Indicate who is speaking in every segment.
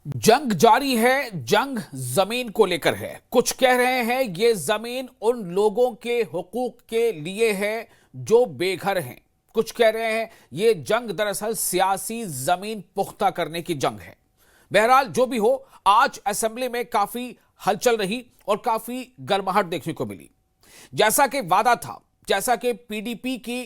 Speaker 1: जंग जारी है। जंग जमीन को लेकर है। कुछ कह रहे हैं ये जमीन उन लोगों के हुकूक के लिए है जो बेघर हैं। कुछ कह रहे हैं ये जंग दरअसल सियासी जमीन पुख्ता करने की जंग है। बहरहाल जो भी हो, आज असेंबली में काफी हलचल रही और काफी गर्माहट देखने को मिली। जैसा कि वादा था, जैसा कि पीडीपी की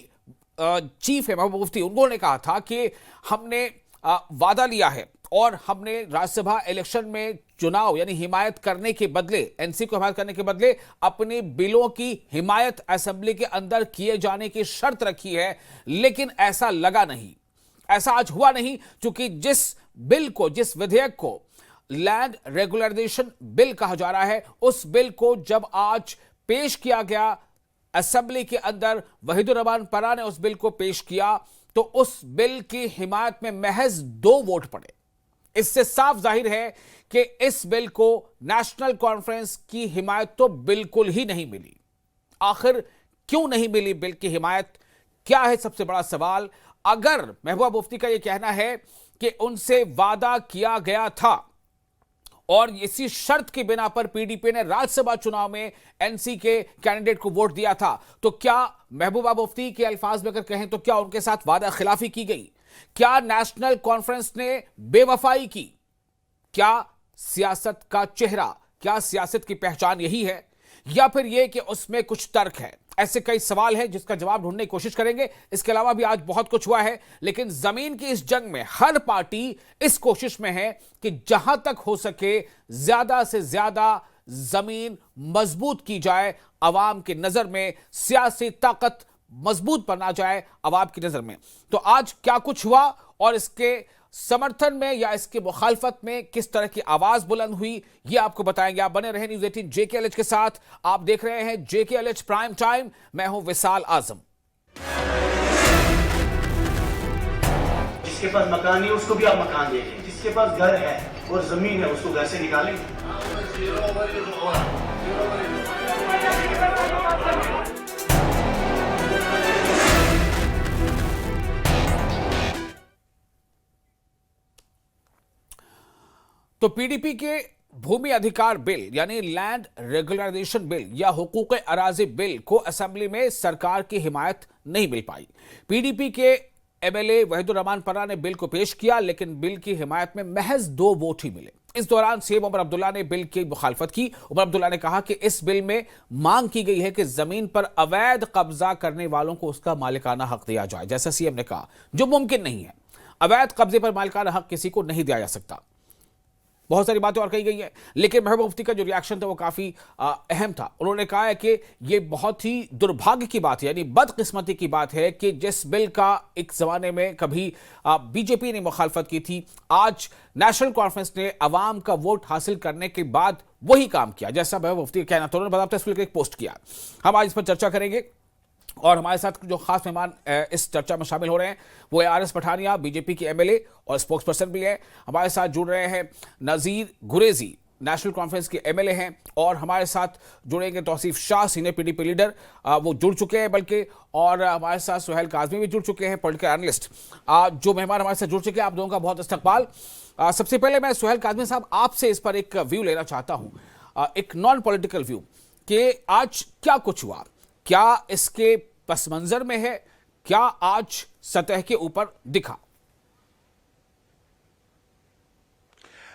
Speaker 1: चीफ है महबूबा मुफ्ती, उन्होंने कहा था कि हमने वादा लिया है और हमने राज्यसभा इलेक्शन में चुनाव यानी हिमायत करने के बदले, एनसी को हिमायत करने के बदले अपने बिलों की हिमायत असेंबली के अंदर किए जाने की शर्त रखी है। लेकिन ऐसा लगा नहीं, ऐसा आज हुआ नहीं, क्योंकि जिस बिल को, जिस विधेयक को लैंड रेगुलराइजेशन बिल कहा जा रहा है, उस बिल को जब आज पेश किया गया असेंबली के अंदर, वहीदुर रहमान परा ने उस बिल को पेश किया, तो उस बिल की हिमायत में महज 2 वोट पड़े। इससे साफ जाहिर है कि इस बिल को नेशनल कॉन्फ्रेंस की हिमायत तो बिल्कुल ही नहीं मिली। आखिर क्यों नहीं मिली बिल की हिमायत? क्या है सबसे बड़ा सवाल? अगर महबूबा मुफ्ती का यह कहना है कि उनसे वादा किया गया था और इसी शर्त की बिना पर पीडीपी ने राज्यसभा चुनाव में एनसी के कैंडिडेट को वोट दिया था, तो क्या महबूबा मुफ्ती के अल्फाज में अगर कहें तो क्या उनके साथ वादा खिलाफी की गई? क्या नेशनल कॉन्फ्रेंस ने बेवफाई की? क्या सियासत का चेहरा, क्या सियासत की पहचान यही है, या फिर यह कि उसमें कुछ तर्क है? ऐसे कई सवाल हैं जिसका जवाब ढूंढने की कोशिश करेंगे। इसके अलावा भी आज बहुत कुछ हुआ है, लेकिन जमीन की इस जंग में हर पार्टी इस कोशिश में है कि जहां तक हो सके ज्यादा से ज्यादा जमीन मजबूत की जाए, अवाम की नजर में सियासी ताकत मजबूत बना जाए अवाम की नजर में। तो आज क्या कुछ हुआ और इसके समर्थन में या इसके मुखालफत में किस तरह की आवाज बुलंद हुई, ये आपको बताएंगे। आप बने रहे न्यूज़ 18 JKLH के साथ। आप देख रहे हैं JKLH प्राइम टाइम। मैं हूं विशाल आजम।
Speaker 2: जिसके पास मकान नहीं है उसको भी आप मकान देंगे, जिसके पास घर है और जमीन है उसको घर से निकालेंगे।
Speaker 1: तो पीडीपी के भूमि अधिकार बिल यानी लैंड रेगुलराइजेशन बिल या हुकूक अराजी बिल को असेंबली में सरकार की हिमायत नहीं मिल पाई। पीडीपी के एमएलए वहीदुर रहमान परा ने बिल को पेश किया, लेकिन बिल की हिमायत में महज 2 वोट ही मिले। इस दौरान सीएम उमर अब्दुल्ला ने बिल की मुखालफत की। उमर अब्दुल्ला ने कहा कि इस बिल में मांग की गई है कि जमीन पर अवैध कब्जा करने वालों को उसका मालिकाना हक दिया जाए, जैसा सीएम ने कहा, जो मुमकिन नहीं है। अवैध कब्जे पर मालिकाना हक किसी को नहीं दिया जा सकता। बहुत सारी बातें और कही गई हैं, लेकिन महबूबा मुफ्ती का जो रिएक्शन था वो काफी अहम था। उन्होंने कहा है कि ये बहुत ही दुर्भाग्य की बात है, यानी बदकिस्मती की बात है कि जिस बिल का एक जमाने में कभी बीजेपी ने मुखालफत की थी, आज नेशनल कॉन्फ्रेंस ने अवाम का वोट हासिल करने के बाद वही काम किया, जैसा महबूबा मुफ्ती का कहना था। उन्होंने बताया इस बिल का एक पोस्ट किया। हम आज इस पर चर्चा करेंगे और हमारे साथ जो खास मेहमान इस चर्चा में शामिल हो रहे हैं वो है आरएस पठानिया, बीजेपी के एमएलए और स्पोक्स पर्सन भी है। हमारे साथ जुड़ रहे हैं नजीर गुरेजी, नेशनल कॉन्फ्रेंस के एमएलए हैं, और हमारे साथ जुड़ेंगे Tauseef Shah, senior PDP leader, वो जुड़ चुके हैं बल्कि, और हमारे साथ सुहेल काजमी भी जुड़ चुके हैं, पॉलिटिकल एनालिस्ट। जो मेहमान हमारे साथ जुड़ चुके हैं, आप दोनों का बहुत इस्तकबाल। सबसे पहले मैं सुहेल काजमी साहब आपसे इस पर एक व्यू लेना चाहता हूँ, एक नॉन पॉलिटिकल व्यू, कि आज क्या कुछ हुआ, क्या इसके पस मंजर में है, क्या आज सतह के ऊपर दिखा?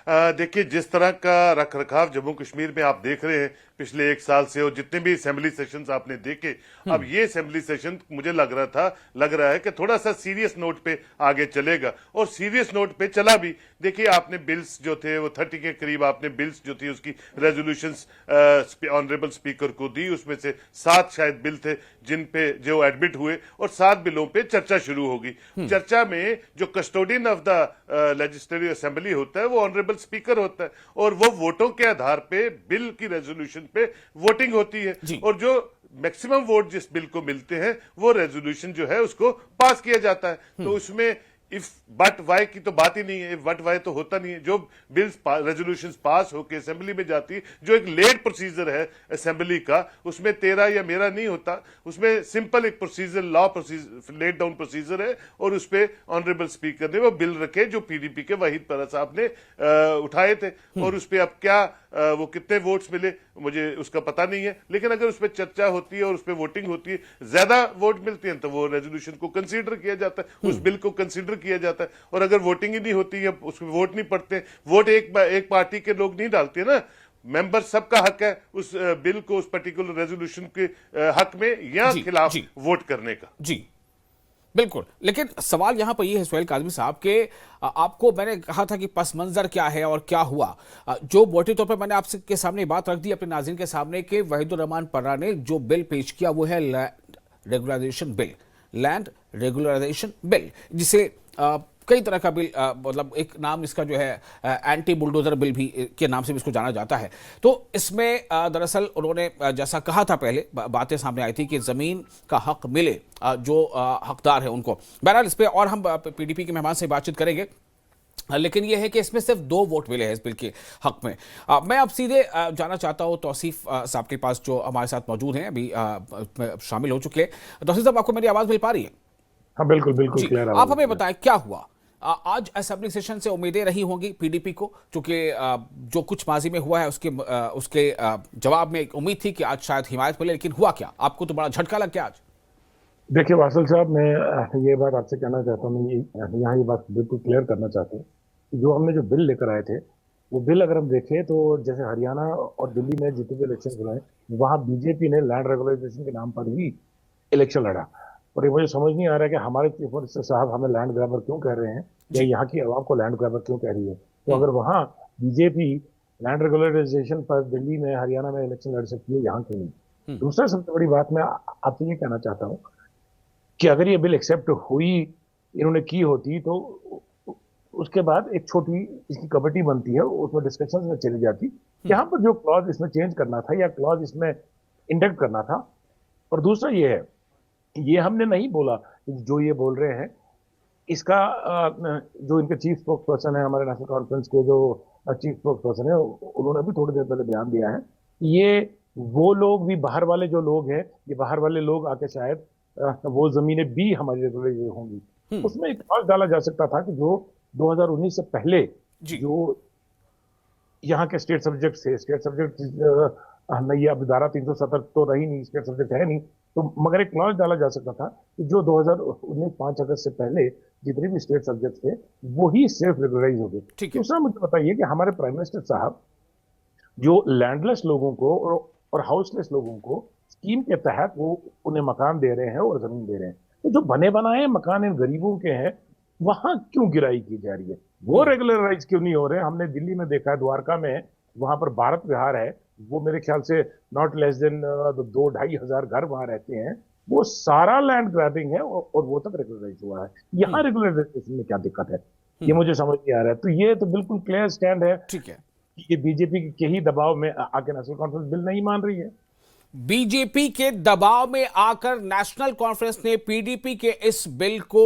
Speaker 3: देखिए, जिस तरह का रखरखाव जम्मू कश्मीर में आप देख रहे हैं पिछले 1 साल से, और जितने भी असेंबली सेशंस आपने देखे, अब ये असेंबली सेशन मुझे लग रहा है कि थोड़ा सा सीरियस नोट पे आगे चलेगा, और सीरियस नोट पे चला भी। देखिए, आपने बिल्स जो थे वो 30 के करीब आपने बिल्स जो थी उसकी रेजोल्यूशंस ऑनरेबल स्पीकर को दी। उसमें से 7 शायद बिल थे जिन पे जो एडमिट हुए, और 7 बिलों पे चर्चा शुरू होगी। चर्चा में जो custodian of the legislative assembly होता है वो ऑनरेबल स्पीकर होता है, और वो वोटों के आधार पे बिल की रेजोल्यूशन पे वोटिंग होती है, और जो मैक्सिमम वोट जिस बिल को मिलते हैं वो रेजोल्यूशन जो है उसको पास किया जाता है। तो उसमें इफ बट वाई की तो बात ही नहीं है, इफ बट वाई तो होता नहीं है। जो बिल्स रेजोल्यूशंस पास होकर असेंबली में जाती है, जो एक लेट प्रोसीजर है असेंबली का, उसमें तेरा या मेरा नहीं होता, उसमें सिंपल एक procedure, law procedure, laid down procedure है, और उस पर ऑनरेबल स्पीकर ने वो बिल रखे जो पीडीपी के वाहिद परा साहब ने उठाए थे, और उस पर अब क्या वो कितने वोट्स मिले मुझे उसका पता नहीं है, लेकिन अगर उस पर चर्चा होती है और उस पर वोटिंग होती है, ज्यादा वोट मिलती है तो वो रेजोल्यूशन को कंसीडर किया जाता है, उस बिल को कंसीडर किया जाता है। और अगर वोटिंग ही नहीं होती है, उसमें वोट नहीं पड़ते, वोट एक पार्टी के लोग नहीं डालते ना, मेंबर सबका हक है उस बिल को, उस पर्टिकुलर रेजोल्यूशन के हक में या
Speaker 1: जी,
Speaker 3: खिलाफ
Speaker 1: जी।
Speaker 3: वोट करने का।
Speaker 1: जी बिल्कुल, लेकिन सवाल यहां पर यह है सुहेल काज़मी साहब के आपको मैंने कहा था कि पस मंजर क्या है और क्या हुआ। जो मोटे तौर पर मैंने आपसे के सामने बात रख दी अपने नाज़रीन के सामने कि वहीदुर रहमान पर्रा ने जो बिल पेश किया वो है regularisation bill, land regularisation bill, जिसे कई तरह का बिल मतलब एक नाम इसका जो है एंटी बुलडोजर बिल भी के नाम से भी इसको जाना जाता है। तो इसमें दरअसल उन्होंने जैसा कहा था पहले बातें सामने आई थी कि ज़मीन का हक मिले जो हकदार है उनको। बहरहाल इस पर और हम पीडीपी के मेहमान से बातचीत करेंगे, लेकिन यह है कि इसमें सिर्फ 2 वोट मिले हैं इस बिल के हक में। मैं अब सीधे जाना चाहता हूं तौसीफ साहब के पास जो हमारे साथ मौजूद हैं, अभी शामिल हो चुके हैं। तौसीफ साहब, आपको मेरी आवाज़ मिल पा रही है?
Speaker 4: हाँ बिल्कुल बिल्कुल
Speaker 1: जी,
Speaker 4: क्लियर।
Speaker 1: आप हमें बताएं क्या हुआ आज असेंबली सेशन से। उम्मीदें रही होंगी पीडीपी को, क्योंकि जो कुछ माजी में हुआ है उसके जवाब में एक उम्मीद थी कि आज शायद हिमायत मिले, लेकिन हुआ क्या? आपको तो बड़ा झटका लग गया आज।
Speaker 4: देखिए वासल साहब, मैं ये बात आपसे कहना चाहता हूँ, मैं यहाँ ये बात बिल्कुल क्लियर करना चाहता हूँ कि जो हमने जो बिल लेकर आए थे, वो बिल अगर हम देखें तो जैसे हरियाणा और दिल्ली में जितने भी इलेक्शन हुए वहाँ बीजेपी ने लैंड रेगुलाइजेशन के नाम पर ही इलेक्शन लड़ा। और ये मुझे समझ नहीं आ रहा है कि हमारे चीफ मिनिस्टर साहब हमें लैंड ग्रैबर क्यों कह रहे हैं, या यहाँ की आवाम को लैंड ग्रैबर क्यों कह रही है। तो अगर वहाँ बीजेपी लैंड रेगुलराइजेशन पर दिल्ली में हरियाणा में इलेक्शन लड़ सकती है, यहाँ क्यों नहीं। दूसरा सबसे बड़ी बात मैं आपसे ये कहना चाहता हूँ कि अगर ये बिल एक्सेप्ट हुई, इन्होंने की होती, तो उसके बाद एक छोटी इसकी कमेटी बनती है, उसमें डिस्कशन में चली जाती, यहाँ पर जो क्लॉज इसमें चेंज करना था या क्लॉज इसमें इंडक्ट करना था। और दूसरा ये है, ये हमने नहीं बोला, जो ये बोल रहे हैं इसका जो इनके चीफ स्पोक्स पर्सन है, हमारे नेशनल कॉन्फ्रेंस के जो चीफ स्पोक्स पर्सन है, उन्होंने भी थोड़ी देर पहले बयान दिया है। ये वो लोग भी, बाहर वाले जो लोग हैं, ये बाहर वाले लोग आके शायद वो जमीनें भी हमारी रेगुलराइज होंगी। उसमें एक क्लॉज डाला जा सकता था कि जो 2019 से पहले जो यहाँ के स्टेट सब्जेक्ट थे, स्टेट सब्जेक्ट नहीं, अब धारा 370 तो रही नहीं, स्टेट सब्जेक्ट है नहीं, तो मगर एक क्लॉज डाला जा सकता था कि जो 2019 5 अगस्त से पहले जितने भी स्टेट सब्जेक्ट थे वो ही सिर्फ रेगुलराइज हो गए। दूसरा मुझे बताइए कि हमारे प्राइम मिनिस्टर साहब जो लैंडलेस लोगों को और हाउसलेस लोगों को स्कीम के तहत वो उन्हें मकान दे रहे हैं और जमीन दे रहे हैं, तो जो बने बनाए मकान इन गरीबों के हैं वहां क्यों गिराई की जा रही है, वो रेगुलराइज क्यों नहीं हो रहे? हमने दिल्ली में देखा है, द्वारका में वहां पर भारत विहार है, वो मेरे ख्याल से नॉट लेस देन 2-2.5 हजार घर वहां रहते हैं, वो सारा लैंड ग्रैबिंग है और वो तक रेगुलराइज हुआ है। यहाँ रेगुलराइजेशन में क्या दिक्कत है, ये मुझे समझ नहीं आ रहा है। तो ये तो बिल्कुल क्लियर स्टैंड है,
Speaker 1: ठीक है,
Speaker 4: ये बीजेपी के ही दबाव में आके नेशनल कॉन्फ्रेंस बिल नहीं मान रही है।
Speaker 1: बीजेपी के दबाव में आकर नेशनल कॉन्फ्रेंस ने पीडीपी के इस बिल को,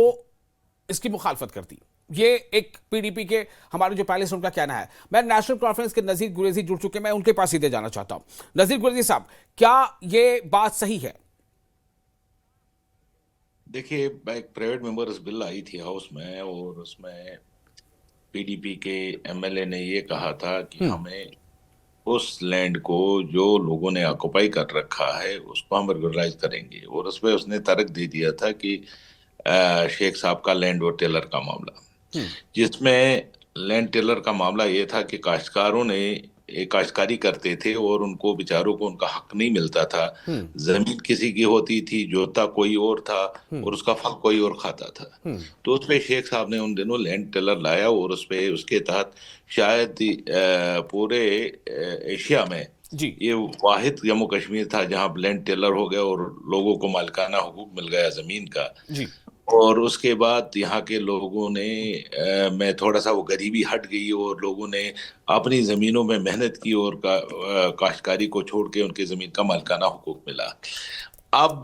Speaker 1: इसकी मुखालफत कर दी। ये एक पीडीपी के हमारे जो पहले से उनका कहना है। मैं नेशनल कॉन्फ्रेंस के नजीर गुरेजी जुड़ चुके, मैं उनके पास सीधे जाना चाहता हूं। नजीर गुरेजी साहब, क्या ये बात सही है?
Speaker 5: देखिए, एक प्राइवेट मेंबर्स बिल आई थी हाउस में, और उसमें पीडीपी के एमएलए ने ये कहा था कि हमें उस लैंड को जो लोगों ने ऑक्युपाई कर रखा है उसको हम रेगुलराइज करेंगे। और उसमें उसने तर्क दे दिया था कि शेख साहब का लैंड और टेलर का मामला, जिसमें लैंड टेलर का मामला ये था कि काश्तकारों ने काश्तकारी करते थे और उनको बेचारों को उनका हक नहीं मिलता था। जमीन किसी की होती थी, जोता कोई और था और उसका फल कोई और खाता था। तो उस पे शेख साहब ने उन दिनों लैंड टेलर लाया और उस पे उसके तहत शायद पूरे एशिया में ये वाहिद जम्मू कश्मीर था जहां लैंड टेलर हो गया और लोगों को मालिकाना हुकूक मिल गया जमीन का। और उसके बाद यहाँ के लोगों ने में थोड़ा सा वो गरीबी हट गई और लोगों ने अपनी ज़मीनों में मेहनत की और काश्तकारी को छोड़ के उनकी ज़मीन का मालिकाना हुकूक मिला। अब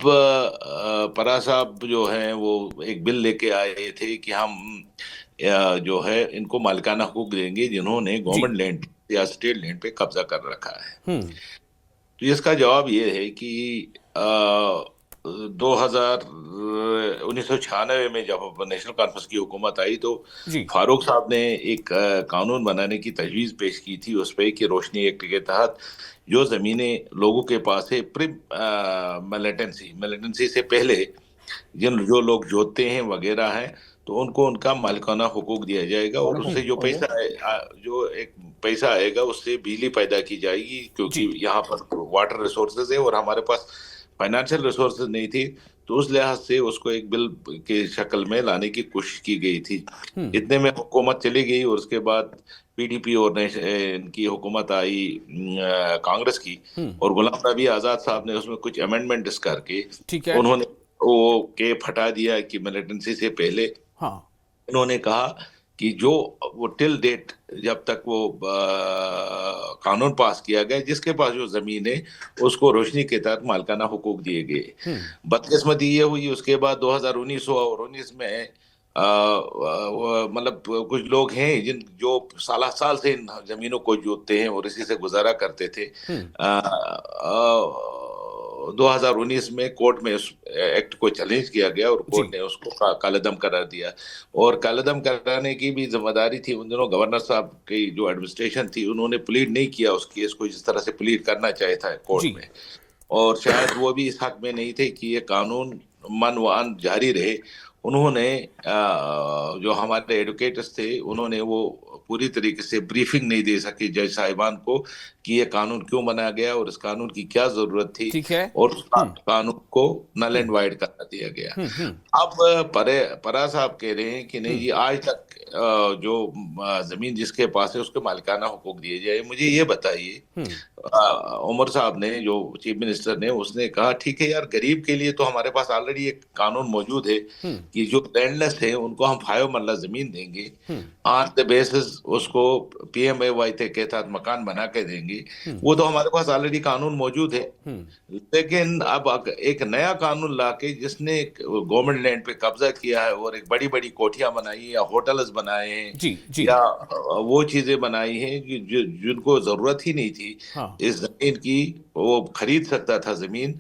Speaker 5: परा साहब जो हैं वो एक बिल लेके आए थे कि हम जो है इनको मालिकाना हकूक देंगे जिन्होंने
Speaker 1: जी।
Speaker 5: गवर्नमेंट लैंड या स्टेट लैंड पे कब्जा कर रखा है।
Speaker 1: हम्म।
Speaker 5: तो इसका जवाब ये है कि 1996 में जब नेशनल कॉन्फ्रेंस की हुकूमत आई तो
Speaker 1: जी।
Speaker 5: फारूक साहब ने एक कानून बनाने की तजवीज़ पेश की थी उस पे कि रोशनी एक्ट के तहत जो ज़मीनें लोगों के पास है प्री मिलिटेंसी से पहले जो लोग जोतते हैं वगैरह हैं तो उनको उनका मालिकाना हुकूक दिया जाएगा और उससे जो पैसा जो एक पैसा आएगा उससे बिजली पैदा की जाएगी क्योंकि
Speaker 1: जी।
Speaker 5: यहाँ पर वाटर रिसोर्सेज है और हमारे पास फाइनेंशियल रिसोर्सेज नहीं थी तो उस लिहाज से उसको एक बिल के शक्ल में लाने की कोशिश की गई थी। इतने में हुकूमत चली गई और उसके बाद पीडीपी और इनकी हुकूमत आई कांग्रेस की और गुलाम नबी आजाद साहब ने उसमें कुछ अमेंडमेंट्स करके
Speaker 1: ठीक है।
Speaker 5: उन्होंने वो के हटा दिया कि मिलिटेंसी से पहले
Speaker 1: हाँ।
Speaker 5: उन्होंने कहा कि जो वो टिल डेट जब तक वो कानून पास किया गया जिसके पास जो जमीन है उसको रोशनी के तहत मालिकाना हुकूक दिए गए। बदकिस्मती ये हुई उसके बाद 2019 और 19 में मतलब कुछ लोग हैं जिन जो साल से इन जमीनों को जोतते हैं और इसी से गुजारा करते थे। 2019 में कोर्ट में उस एक्ट को चैलेंज किया गया और कोर्ट ने उसको कालेदम करार दिया और कालेदम कराने की भी जिम्मेदारी थी उन दिनों गवर्नर साहब की जो एडमिनिस्ट्रेशन थी उन्होंने प्लीड नहीं किया उस केस को जिस तरह से प्लीड करना चाहता है कोर्ट में और शायद वो भी इस हक में नहीं थे कि ये कानून मनवान जारी रहे। उन्होंने जो हमारे एडवोकेट्स थे उन्होंने वो पूरी तरीके से ब्रीफिंग नहीं दे सके जज साहिबान को कि ये कानून क्यों बनाया गया और इस कानून की क्या जरूरत थी।
Speaker 1: ठीक है।
Speaker 5: और उस कानून को नल एंड वाइड कर दिया गया। अब परा साहब कह रहे हैं कि नहीं ये आज तक जो जमीन जिसके पास है उसके मालिकाना हुकूक दिए जाए। मुझे ये बताइए उमर साहब ने जो चीफ मिनिस्टर ने उसने कहा ठीक है यार गरीब के लिए तो हमारे पास ऑलरेडी एक कानून मौजूद है कि जो लैंडलेस है उनको हम 5 मरला जमीन देंगे ऑन द बेसिस उसको PMAY के तहत मकान बना के देंगे। वो तो हमारे पास ऑलरेडी कानून मौजूद है। लेकिन अब एक नया कानून लाके जिसने गवर्नमेंट लैंड पे कब्जा किया है और एक बड़ी बड़ी कोठियां बनाई या होटल्स बनाए हैं या वो चीजें बनाई हैं जिनको जरूरत ही नहीं थी इस जमीन की वो खरीद सकता था जमीन।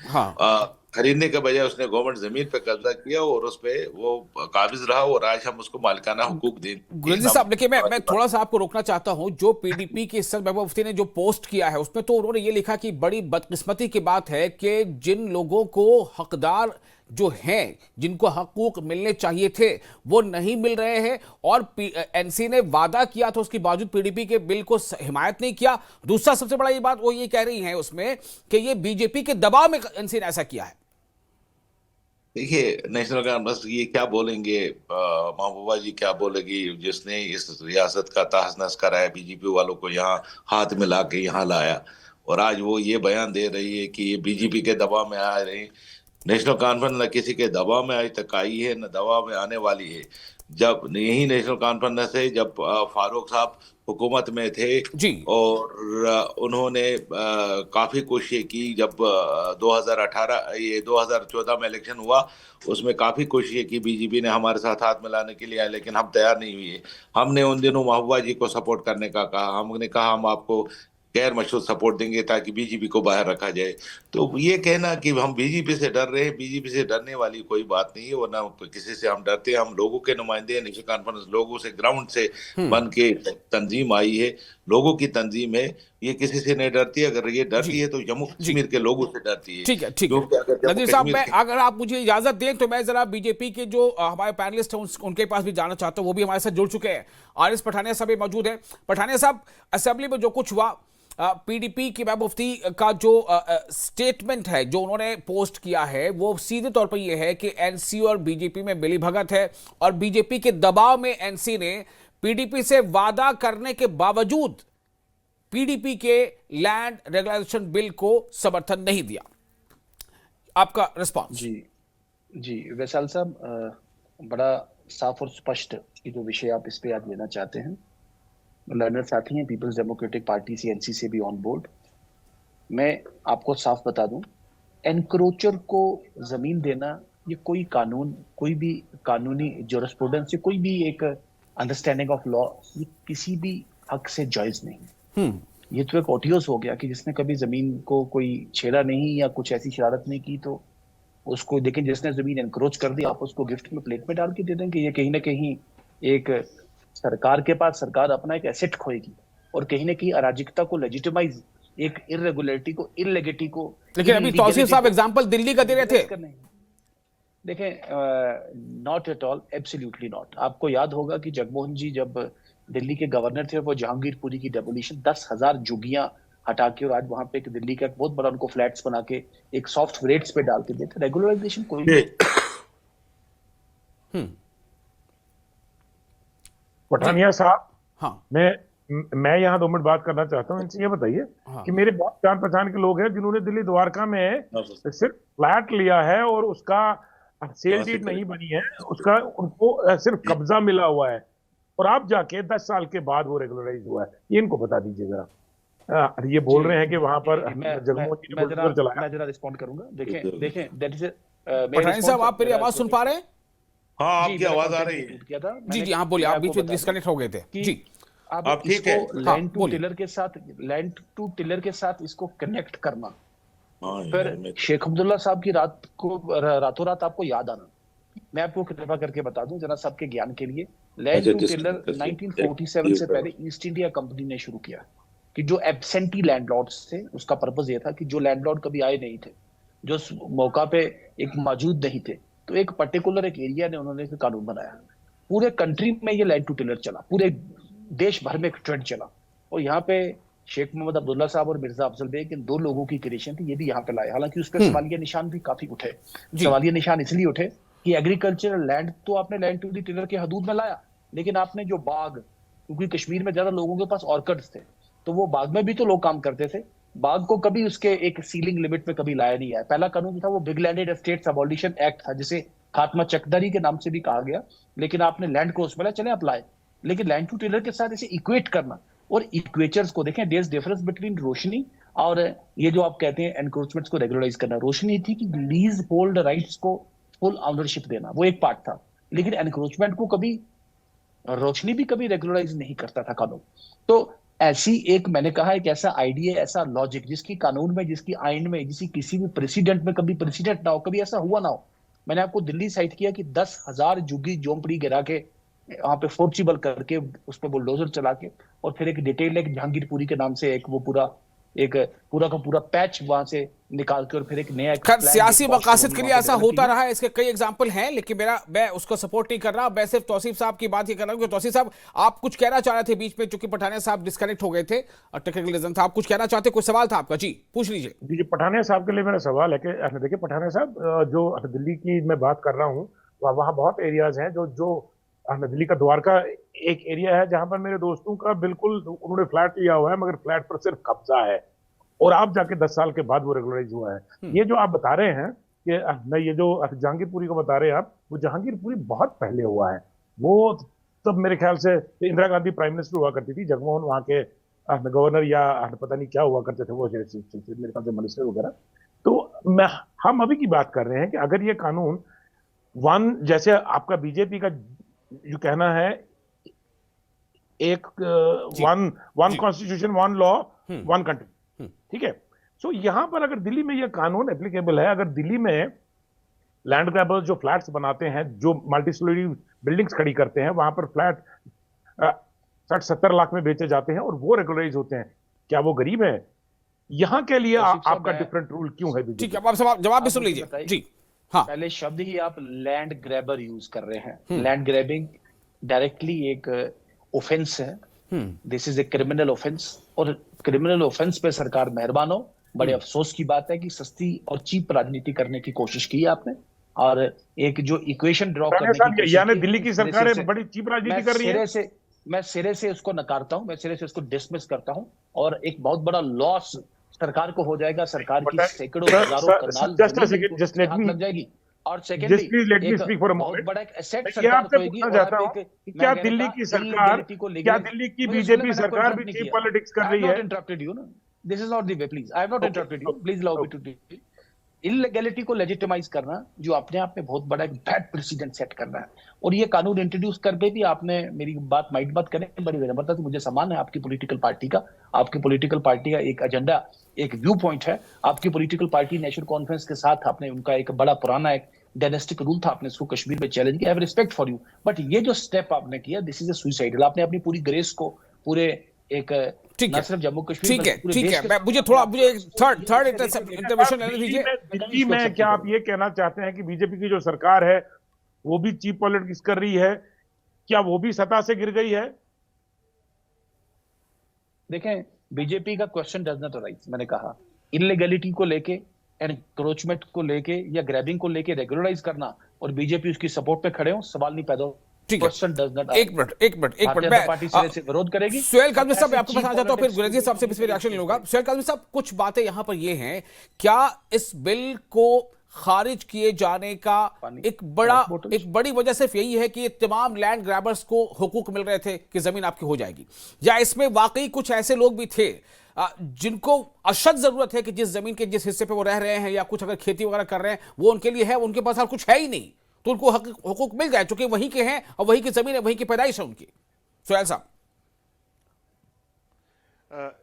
Speaker 5: खरीदने के बजाय उसने गवर्नमेंट जमीन पे कब्जा किया और उस पे वो काबिज रहा और आज हम उसको मालिकाना हुकूक दें।
Speaker 1: गुलेजी साहब देखिए मैं थोड़ा सा आपको रोकना चाहता हूं। जो पीडीपी के सर महबूबा मुफ्ती ने जो पोस्ट किया है उसमें तो उन्होंने ये लिखा कि बड़ी बदकिस्मती की बात है कि जिन लोगों को हकदार जो हैं जिनको हकूक मिलने चाहिए थे वो नहीं मिल रहे हैं और एनसी ने वादा किया था उसके बावजूद पीडीपी के बिल को हिमायत नहीं किया। दूसरा सबसे बड़ा ये बात वो ये कह रही है उसमें कि ये बीजेपी के दबाव में एनसी ने ऐसा किया है।
Speaker 5: देखिए नेशनल कांफ्रेंस ये क्या बोलेंगे महबूबा जी क्या बोलेगी जिसने इस रियासत का तहस नहस कराया बीजेपी वालों को यहाँ हाथ मिला के यहाँ लाया और आज वो ये बयान दे रही है कि ये बीजेपी के दबाव में आ रहे हैं। नेशनल कॉन्फ्रेंस न किसी के दबाव में आज तक आई है न दबाव में आने वाली है। जब यही नेशनल कॉन्फ्रेंस है जब फारूक साहब हुकूमत में थे और उन्होंने काफी कोशिश की जब 2014 में इलेक्शन हुआ उसमें काफी कोशिश की बीजेपी ने हमारे साथ हाथ मिलाने के लिए लेकिन हम तैयार नहीं हुए। हमने उन दिनों महबूबा जी को सपोर्ट करने का कहा। हमने कहा हम आपको गैर मशरूत सपोर्ट देंगे ताकि बीजेपी को बाहर रखा जाए। तो ये कहना कि हम बीजेपी से डर रहे हैं बीजेपी से डरने वाली कोई बात नहीं है वरना किसी से हम डरते हैं। हम लोगों के नुमाइंदे हैं। नेशनल कॉन्फ्रेंस लोगों से ग्राउंड से बन के तंजीम आई है लोगों की तंजीम है। ये किसी से नहीं डरती। अगर ये डरती है तो जम्मू कश्मीर के लोगों से डरती है।
Speaker 1: ठीक है ठीक है नजीर साहब मैं अगर आप मुझे इजाजत दें तो मैं जरा बीजेपी के जो हमारे पैनलिस्ट हैं उनके पास भी जाना चाहता हूं। वो भी हमारे साथ जुड़ चुके हैं। RS पठानिया साहब भी मौजूद हैं। पठानिया साहब असेंबली में जो कुछ हुआ पीडीपी के महबूबा मुफ्ती का जो स्टेटमेंट है जो उन्होंने पोस्ट किया है वो सीधे तौर पर यह है कि एनसी और बीजेपी में मिलीभगत है और बीजेपी के दबाव में एनसी ने पीडीपी से वादा करने के बावजूद पीडीपी के लैंड रेगुलेशन बिल को समर्थन नहीं दिया। आपका रिस्पांस?
Speaker 6: जी वैसाल साहब बड़ा साफ और स्पष्ट ये जो विषय आप इस पे आज लेना चाहते हैं लर्नर साथी हैं पीपल्स डेमोक्रेटिक पार्टी से एनसी से भी ऑन बोर्ड। मैं आपको साफ बता दूं एनक्रोचर को जमीन देना ये कोई कानून, कोई भी कानूनी ज्यूरिस्प्रूडेंस, कोई भी एक अंडरस्टैंडिंग ऑफ लॉ, ये किसी भी हक से जायज नहीं। ये तो एक ओटियोस हो गया कि जिसने कभी जमीन को कोई छेड़ा नहीं या कुछ ऐसी शरारत नहीं की तो उसको देखें, जिसने जमीन एनक्रोच कर दी आप उसको गिफ्ट में प्लेट में डाल के दे देंगे। ये कहीं ना कहीं एक सरकार के पास, सरकार अपना एक एसेट खोएगी और कहीं ना कहीं अराजकता को लेजिटिमाइज, एक इरेगुलरिटी को, इलेगिटी को।
Speaker 1: लेकिन अभी तौसीफ साहब एग्जांपल दिल्ली का दे रहे थे।
Speaker 6: देखें, not at all, absolutely not. आपको याद होगा कि जगमोहन जी जब दिल्ली के गवर्नर थे, वो जहांगीरपुरी की डेमोलिशन 10,000 झुग्गियां हटा के और आज वहां पे एक दिल्ली का एक बहुत बड़ा उनको फ्लैट्स बना के एक सॉफ्ट रेट्स पे डाल के देते। रेगुलराइजेशन कोई
Speaker 4: पठानिया साहब,
Speaker 1: हाँ
Speaker 4: मैं यहाँ 2 मिनट बात करना चाहता हूँ। इनसे ये बताइए कि मेरे बहुत जान पहचान के लोग हैं जिन्होंने दिल्ली द्वारका में सिर्फ फ्लैट लिया है और उसका सेल डीड नहीं बनी है, उसका उनको सिर्फ कब्जा मिला हुआ है और आप जाके 10 साल के बाद वो रेगुलराइज हुआ है। ये इनको बता दीजिए जरा। ये बोल रहे हैं कि वहां पर जगमोहन जी ने बुलडोजर चलाया।
Speaker 6: मैं जरा रिस्पॉन्ड करूंगा। देखें दैट इज
Speaker 1: पठानी साहब, आप मेरी आवाज सुन पा रहे हैं?
Speaker 5: हाँ, आपकी आवाज आ रही है।
Speaker 6: किया था
Speaker 1: जी जी, हाँ बोलिए, आप बीच में डिस्कनेक्ट हो गए थे जी।
Speaker 6: आप
Speaker 5: ठीक है।
Speaker 6: इसको लैंड टू टिलर के साथ इसको कनेक्ट करना, फिर शेख अब्दुल्ला साहब की रातों रात आपको याद आना। मैं आपको कृपा करके बता दूं जरा सबके ज्ञान के लिए, लैंड टू टिलर 1947 से पहले ईस्ट इंडिया कंपनी ने शुरू किया कि जो एब्सेंटी लैंडलॉर्ड्स थे उसका पर्पस ये था कि जो लैंडलॉर्ड कभी आए नहीं थे, जो मौका पे एक मौजूद नहीं थे, तो एक पर्टिकुलर एक एरिया ने उन्होंने एक कानून बनाया। पूरे कंट्री में ये लैंड टू टिलर चला, पूरे देश भर में एक ट्रेंड चला और यहाँ पे शेख मोहम्मद अब्दुल्ला साहब और मिर्जा अफजल बेग, इन 2 लोगों की क्रिएशन थी, ये भी यहाँ पे लाए। हालांकि उस पर सवालिया निशान भी काफी उठे। सवालिया निशान इसलिए उठे कि एग्रीकल्चरल लैंड तो आपने लैंड टू टिलर के हदूद में लाया, लेकिन आपने जो बाग, क्योंकि कश्मीर में ज्यादा लोगों के पास ऑर्किड्स थे तो वो बाग में भी तो लोग काम करते थे, बाग को कभी उसके एक सीलिंग लिमिट में कभी लाया नहीं है। पहला कानून था वो big landed estates abolition act था, जिसे खात्मा चकदरी के नाम से भी कहा गया, लेकिन आपने लैंड को उसमें चले आप लाए, लेकिन लैंड टू टिलर के साथ इसे इक्वेट करना और इक्वेचर्स को देखें। देयर इज डिफरेंस बिटवीन रोशनी और ये जो आप कहते हैं एनक्रोचमेंट्स को रेगुलराइज करना। रोशनी थी कि लीज होल्ड राइट्स को फुल ऑनरशिप देना, वो एक पार्ट था, लेकिन एनक्रोचमेंट को कभी रोशनी भी कभी रेगुलराइज नहीं करता था कानून। तो ऐसी एक, मैंने कहा, एक ऐसा आइडिया, ऐसा लॉजिक जिसकी कानून में, जिसकी आइन में, जिसकी किसी भी प्रेसिडेंट में कभी प्रेसिडेंट ना हो, कभी ऐसा हुआ ना हो। मैंने आपको दिल्ली साइट किया कि 10,000 झुग्गी झोंपड़ी गिरा के वहां पे फोर्चिबल करके उस पर बुलडोजर चला के और फिर एक डिटेल एक जहांगीरपुरी के नाम से एक वो पूरा का पूरा पैच वहां से निकाल के और फिर एक नया
Speaker 1: सियासी मकासद के लिए ऐसा होता रहा है। इसके कई एग्जांपल हैं, लेकिन मैं उसको सपोर्ट नहीं कर रहा। मैं सिर्फ तौसीफ साहब की बात ये कर रहा हूं कि तौसीफ साहब, आप कुछ कहना चाह रहे थे बीच में, चूंकि पठानिया साहब डिस्कनेक्ट हो गए थे और टेक्निकल रीजन था। आप कुछ कहना चाहते, कोई सवाल था आपका? जी पूछ लीजिए।
Speaker 4: जी, पठानिया साहब के लिए मेरा सवाल है कि देखिए पठानिया साहब, जो दिल्ली की मैं बात कर रहा हूँ, वहाँ बहुत एरियाज हैं जो दिल्ली का द्वारका एक एरिया है जहां पर मेरे दोस्तों का बिल्कुल उन्होंने फ्लैट लिया हुआ है, मगर फ्लैट पर सिर्फ कब्जा है और आप जाके 10 साल के बाद वो रेगुलराइज हुआ है। ये जो आप बता रहे हैं कि नहीं, ये जो जहांगीरपुरी को बता रहे हैं आप, वो जहांगीरपुरी बहुत पहले हुआ है। वो तब मेरे ख्याल से इंदिरा गांधी प्राइम मिनिस्टर हुआ करती थी, जगमोहन वहाँ के गवर्नर या पता नहीं क्या हुआ करते थे वो, मेरे ख्याल से मिनिस्टर वगैरह। तो हम अभी की बात कर रहे हैं कि अगर ये कानून जैसे आपका बीजेपी का जो कहना है, एक one constitution, one law, one country, ठीक है। सो यहां पर अगर दिल्ली में यह कानून एप्लीकेबल है, अगर दिल्ली में लैंड ग्रैबर्स जो फ्लैट्स बनाते हैं, जो मल्टी स्टोरी बिल्डिंग्स खड़ी करते हैं, वहां पर फ्लैट 60-70 लाख में बेचे जाते हैं और वो रेगुलराइज होते हैं, क्या वो गरीब है? यहां के लिए आपका डिफरेंट रूल क्यों है?
Speaker 1: ठीक है, आप जवाब भी सुन लीजिए जी। हाँ,
Speaker 6: पहले शब्द ही आप लैंड ग्रैबर यूज कर रहे हैं। लैंड ग्रैबिंग डायरेक्टली एक ऑफेंस है। This is a criminal offence और क्रिमिनल ऑफेंस पे सरकार मेहरबान हो। बड़े अफसोस की बात है कि सस्ती और चीप राजनीति करने की कोशिश की है आपने और एक जो इक्वेशन ड्रॉ करने की कोशिश,
Speaker 4: यानी दिल्ली की सरकार बड़ी चीप राजनीति कर रही है।
Speaker 6: मैं सिरे से उसको नकारता हूं, मैं सिरे से उसको डिसमिस करता हूं और एक बहुत बड़ा लॉस सरकार को हो जाएगा। सरकार की सैकड़ों हजारों कनाल लग जाएगी और सेकेंडली बहुत बड़ा एक एसेट सरकार को होगी।
Speaker 4: क्या दिल्ली की सरकार, क्या दिल्ली की बीजेपी सरकार भी चीप पॉलिटिक्स कर रही है?
Speaker 6: इंटरप्टेड यू ना, this is not the way, please. I have not interrupted you, please allow me to do. Illegality को लेजिटिमाइज करना जो अपने आप में बहुत बड़ा एक बैड प्रेसिडेंट सेट करना है। और ये कानून इंट्रोड्यूस कर पे भी आपने मेरी बात माइट मत करें, बड़ी विनम्रता से मुझे सम्मान है आपकी पॉलिटिकल पार्टी का। आपकी पॉलिटिकल पार्टी का एक एजेंडा, एक व्यू पॉइंट है। आपकी पॉलिटिकल पार्टी नेशनल कॉन्फ्रेंस के साथ आपने उनका एक बड़ा पुराना एक डायनेस्टिक रूल था, आपने इसको कश्मीर में चैलेंज किया। I have respect for you, but ये जो स्टेप आपने किया, दिस इज अ सुसाइडल। आपने अपनी पूरी ग्रेस को पूरे एक
Speaker 1: ठीक
Speaker 6: न
Speaker 1: है,
Speaker 6: सिर्फ जम्मू कश्मीर
Speaker 1: ठीक है,
Speaker 6: पूरे
Speaker 1: ठीक
Speaker 6: देश
Speaker 1: है।
Speaker 6: के
Speaker 1: मैं मुझे थर्ड इंटरवेंशन लेने दीजिए।
Speaker 4: दिल्ली में क्या आप ये कहना चाहते हैं कि बीजेपी की जो सरकार है वो भी चीप पॉलिटिक्स कर रही है? क्या वो भी सत्ता से गिर गई है?
Speaker 6: देखें, बीजेपी का क्वेश्चन डज नॉट अराइज। मैंने कहा इलीगैलिटी को लेके, एनक्रोचमेंट को लेके या ग्रैबिंग को लेके रेगुलराइज करना और बीजेपी उसकी सपोर्ट पे खड़े हो, सवाल नहीं पैदा हो।
Speaker 1: ठीक है,
Speaker 6: क्वेश्चन डज नॉट।
Speaker 1: एक मिनट मैं
Speaker 6: पार्टी सिरे से विरोध करेगी।
Speaker 1: सुहेल काजमी साहब, मैं आपके पास आना चाहता हूं, फिर गुलेरिया साहब से इस पे रिएक्शन लूंगा। सुहेल काजमी साहब, कुछ बातें यहां पर ये हैं, क्या इस बिल को खारिज किए जाने का एक बड़ी वजह सिर्फ यही है कि तमाम लैंड ग्रैबर्स को हुकूक मिल रहे थे कि जमीन आपकी हो जाएगी, या इसमें वाकई कुछ ऐसे लोग भी थे जिनको अशद जरूरत है कि जिस जमीन के जिस हिस्से पे वो रह रहे हैं या कुछ अगर खेती वगैरह कर रहे हैं वो उनके लिए है, उनके पास और कुछ है ही नहीं, तो उनको हुकूक मिल जाए चूंकि वहीं के हैं और वहीं की जमीन है, वहीं की पैदाइश है उनकी। सुहेल साहब,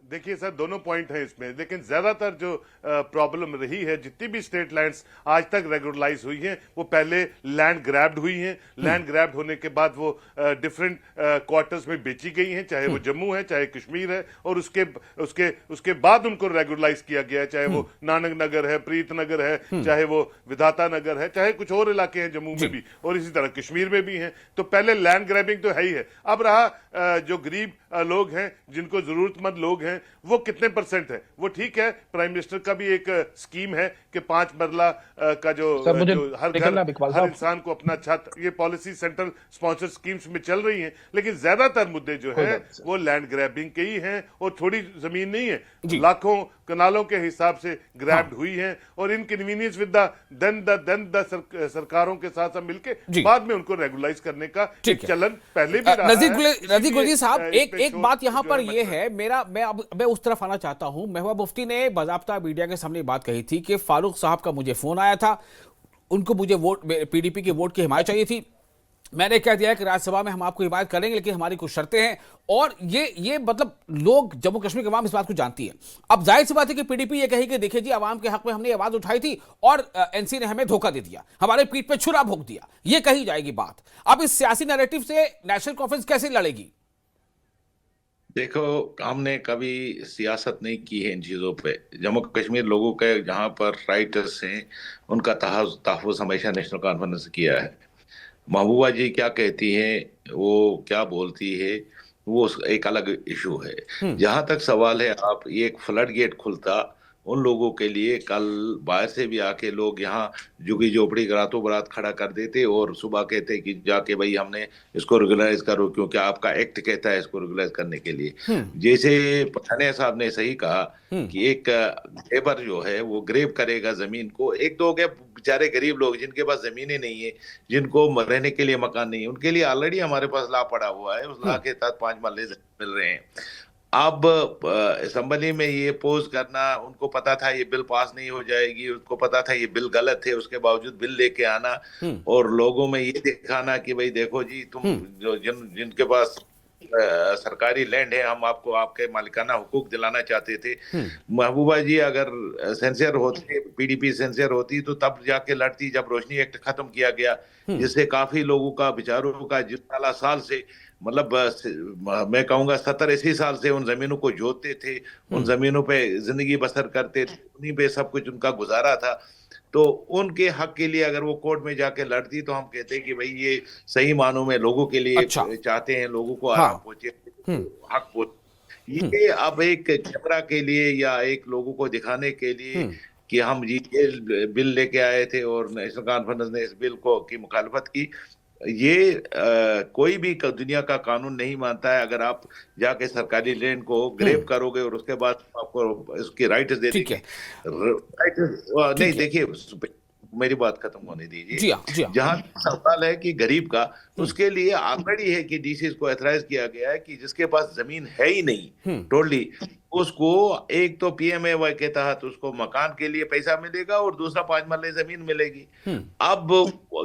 Speaker 3: देखिए सर, दोनों पॉइंट हैं इसमें, लेकिन ज्यादातर जो प्रॉब्लम रही है, जितनी भी स्टेट लैंड्स आज तक रेगुलराइज हुई हैं वो पहले लैंड ग्रैब्ड हुई हैं। लैंड ग्रैब्ड होने के बाद वो डिफरेंट क्वार्टर्स में बेची गई हैं, चाहे वो जम्मू है चाहे कश्मीर है, और उसके बाद उनको रेगुलराइज किया गया है, चाहे वो नानक नगर है, प्रीत नगर है, चाहे वो विधाता नगर है, चाहे कुछ और इलाके हैं जम्मू में भी, और इसी तरह कश्मीर में भी हैं। तो पहले लैंड ग्रैबिंग तो है ही है। अब रहा जो गरीब लोग हैं, जिनको जरूरतमंद लोग हैं, वो कितने परसेंट है? वो ठीक है, प्राइम मिनिस्टर का भी एक स्कीम है कि 5 मरला का जो हर इंसान को अपना छत, ये पॉलिसी सेंट्रल स्पॉन्सर स्कीम्स में चल रही हैं, लेकिन ज्यादातर मुद्दे जो है वो लैंड ग्रैबिंग के ही हैं, और थोड़ी जमीन नहीं है, लाखों कनालों के हिसाब से ग्रैब्ड हुई हैं, और इनकन्वीनियंस विद द सरकारों के साथ मिलकर बाद में उनको रेगुलराइज करने का चलन पहले भी रहा है।
Speaker 1: नजीर गुलेरिया साहब, एक बात यहां पर यह है, मैं उस तरफ आना चाहता हूं। महबूबा मुफ्ती ने बाज़ाब्ता मीडिया के सामने बात कही थी कि फारूक साहब का मुझे फोन आया था, उनको मुझे पीडीपी के वोट की हिमायत चाहिए थी, मैंने कह दिया कि राज्यसभा में हम आपको हिमायत करेंगे लेकिन हमारी कुछ शर्तें हैं। और ये मतलब लोग, जम्मू कश्मीर के अवाम इस बात को जानती है। अब जाहिर सी बात है कि पीडीपी ये कही कि देखिए जी, अवाम के हक में हमने आवाज उठाई थी और एनसी ने हमें धोखा दे दिया, हमारे पीठ पे छुरा भोंक दिया, ये कही जाएगी बात। अब इस सियासी नैरेटिव से नेशनल कॉन्फ्रेंस कैसे लड़ेगी?
Speaker 5: देखो, हमने कभी सियासत नहीं की है इन चीज़ों पे। जम्मू कश्मीर लोगों के जहाँ पर राइट्स हैं उनका तहफ़्फ़ुज़ हमेशा नेशनल कॉन्फ्रेंस किया है। महबूबा जी क्या कहती हैं, वो क्या बोलती है, वो एक अलग इशू है। जहां तक सवाल है, आप ये एक फ्लड गेट खुलता उन लोगों के लिए, कल बाहर से भी आके लोग यहाँ झुगी झोपड़ी रातों बरात खड़ा कर देते और सुबह कहते कि जाके भाई हमने इसको रेगुलराइज करो, क्योंकि आपका एक्ट कहता है इसको रेगुलराइज करने के लिए। जैसे पठानिया साहब ने सही कहा कि एक लेबर जो है वो ग्रेब करेगा जमीन को, एक दो के बेचारे गरीब लोग जिनके पास जमीनें नहीं है, जिनको रहने के लिए मकान नहीं है, उनके लिए ऑलरेडी हमारे पास लॉ पड़ा हुआ है, उस लॉ के तहत 5 मरले मिल रहे हैं। अब असेंबली में ये पोज करना, उनको पता था ये बिल पास नहीं हो जाएगी, उनको पता था ये बिल गलत है, उसके बावजूद बिल लेके आना और लोगों में ये दिखाना कि भाई देखो जी, तुम जो जिनके पास सरकारी लैंड है, हम आपको आपके मालिकाना हुकूक दिलाना चाहते थे। महबूबा जी अगर सेंसियर होती, पीडीपी सेंसियर होती, तो तब जाके लड़ती जब रोशनी एक्ट खत्म किया गया, जिससे काफी लोगों का, बेचारों का, जिस साल से, मतलब मैं कहूंगा 70-80 साल से उन जमीनों को जोतते थे, उन जमीनों पे जिंदगी बसर करते थे, उन्हीं पे सब कुछ उनका गुजारा था। तो उनके हक के लिए अगर वो कोर्ट में जाके लड़ती तो हम कहते कि भाई ये सही मानों में लोगों के लिए चाहते हैं, लोगों को आराम पहुंचे, हक पहुंचे। ये अब एक कैमरा के लिए या एक लोगों को दिखाने के लिए कि हम ये बिल लेके आए थे और नेशनल कॉन्फ्रेंस ने इस बिल को की मुखालफत की, ये कोई भी दुनिया का कानून नहीं मानता है। अगर आप जाके सरकारी लैंड को ग्रेब करोगे और उसके बाद आपको इसकी राइट्स दे देंगे, नहीं, देखिए मेरी बात खत्म होने दीजिए। जहां सवाल है कि गरीब का, उसके लिए ऑलरेडी है कि डीसी को एथराइज किया गया है कि जिसके पास जमीन है ही नहीं टोटली, उसको एक तो पीएमएवाई के तहत उसको मकान के लिए पैसा मिलेगा और दूसरा 5 मरले जमीन मिलेगी। अब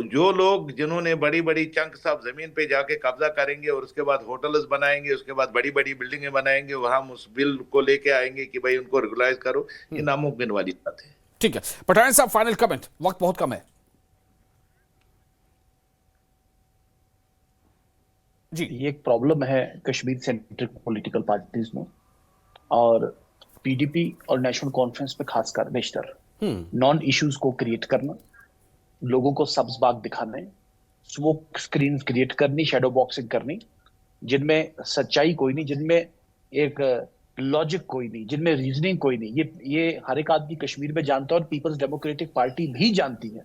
Speaker 5: जो लोग जिन्होंने बड़ी बड़ी चंक सब जमीन पे जाके कब्जा करेंगे और उसके बाद होटल्स बनाएंगे, उसके बाद बड़ी बड़ी बिल्डिंगें बनाएंगे और हम उस बिल को लेके आएंगे कि भाई उनको रेगुलाइज करो, ये नामुमकिन वाली बात है।
Speaker 1: ठीक है पठान साहब, फाइनल कमेंट, वक्त बहुत कम है जी।
Speaker 6: ये एक प्रॉब्लम है कश्मीर सेंट्रिक पॉलिटिकल पार्टीज में, और पीडीपी और नेशनल कॉन्फ्रेंस में खासकर बेशतर नॉन इश्यूज को क्रिएट करना, लोगों को सब्ज बाग दिखाने, स्मोक स्क्रीन क्रिएट करनी, शैडो बॉक्सिंग करनी, जिनमें सच्चाई कोई नहीं, जिनमें एक लॉजिक कोई नहीं, जिनमें रीजनिंग कोई नहीं। ये हर एक आदमी कश्मीर में जानता है और पीपल्स डेमोक्रेटिक पार्टी भी जानती है।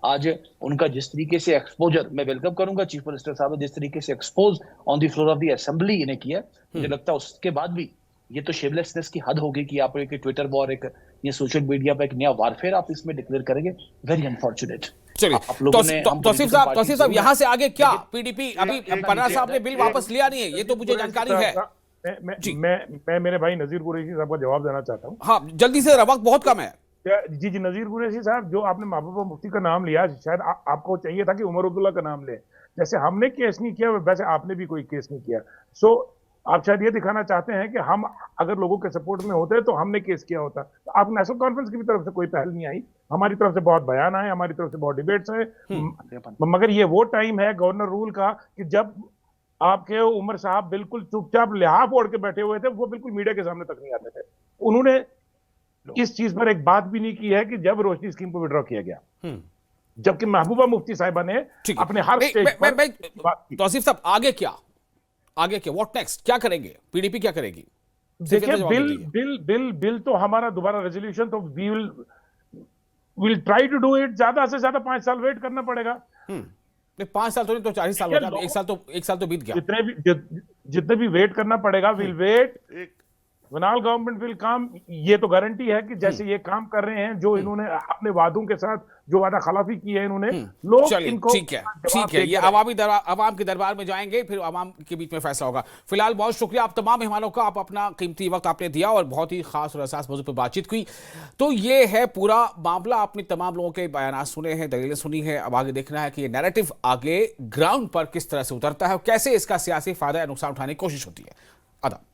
Speaker 6: आज उनका जिस तरीके से एक्सपोजर, मैं वेलकम करूंगा चीफ मिनिस्टर साहब ने जिस तरीके से expose on the floor of the assembly इन्हें किया, मुझे लगता है उसके बाद भी ये तो शेमलेसनेस की हद होगी कि आप एक ट्विटर वॉर, एक ये सोशल मीडिया पर एक नया वारफेयर आप इसमें डिक्लेयर करेंगे। Very unfortunate.
Speaker 1: चलिए तौसीफ साहब यहाँ से आगे क्या? पीडीपी अभी पन्ना साहब ने बिल वापस लिया नहीं है, ये तो मुझे जानकारी है।
Speaker 4: मैं मेरे भाई नजीर कुरैशी साहब को जवाब देना चाहता हूँ।
Speaker 1: हाँ जल्दी से, वक्त बहुत कम है।
Speaker 4: जी नजीर कुरैशी साहब, जो आपने महबूबा मुफ्ती का नाम लिया, शायद आपको चाहिए था कि उमर अब्दुल्ला का नाम ले। जैसे हमने केस नहीं किया वैसे आपने भी कोई केस नहीं किया। सो आप शायद ये दिखाना चाहते हैं कि हम अगर लोगों के सपोर्ट में होते तो हमने केस किया होता। तो आप नेशनल कॉन्फ्रेंस की भी तरफ से कोई पहल नहीं आई, हमारी तरफ से बहुत बयान आए, हमारी तरफ से बहुत डिबेट्स हैं, मगर ये वो टाइम है गवर्नर रूल का कि जब आपके उमर साहब बिल्कुल चुपचाप लिहाफ ओढ़ के बैठे हुए थे, वो बिल्कुल मीडिया के सामने तक नहीं आते थे। उन्होंने इस चीज पर एक बात भी नहीं की है कि जब रोशनी स्कीम को विड्रॉ किया गया, जबकि महबूबा मुफ्ती साहिबा ने अपने हर स्टेज पर।
Speaker 1: तौसीफ साहब आगे क्या, आगे क्या, व्हाट नेक्स्ट, क्या करेंगे पीडीपी, क्या करेगी?
Speaker 4: देखिए बिल तो हमारा दोबारा रेजोल्यूशन, तो we will try to do it. ज्यादा से ज्यादा 5 साल वेट करना पड़ेगा।
Speaker 1: 5 साल तो नहीं तो 40 साल हो गया, एक साल तो बीत गया।
Speaker 4: जितने भी वेट करना पड़ेगा, विल वेट। वनाल गवर्नमेंट विल काम, ये तो गारंटी है कि जैसे ये काम कर रहे हैं, जो इन्होंने अपने वादों के साथ जो वादा खिलाफी की है इन्होंने, लोग इनको
Speaker 1: ठीक है, ये अवाम के दरबार में जाएंगे, फिर अवाम के बीच में फैसला होगा। फिलहाल बहुत शुक्रिया आप तमाम मेहमानों का, आप अपना कीमती वक्त आपने दिया और बहुत ही खास और असास मौजू पर बातचीत हुई। तो ये है पूरा मामला, आपने तमाम लोगों के बयान सुने हैं, दलीलें सुनी है। अब आगे देखना है कि ये नैरेटिव आगे ग्राउंड पर किस तरह से उतरता है और कैसे इसका सियासी फायदा या नुकसान उठाने की कोशिश होती है। आदाब।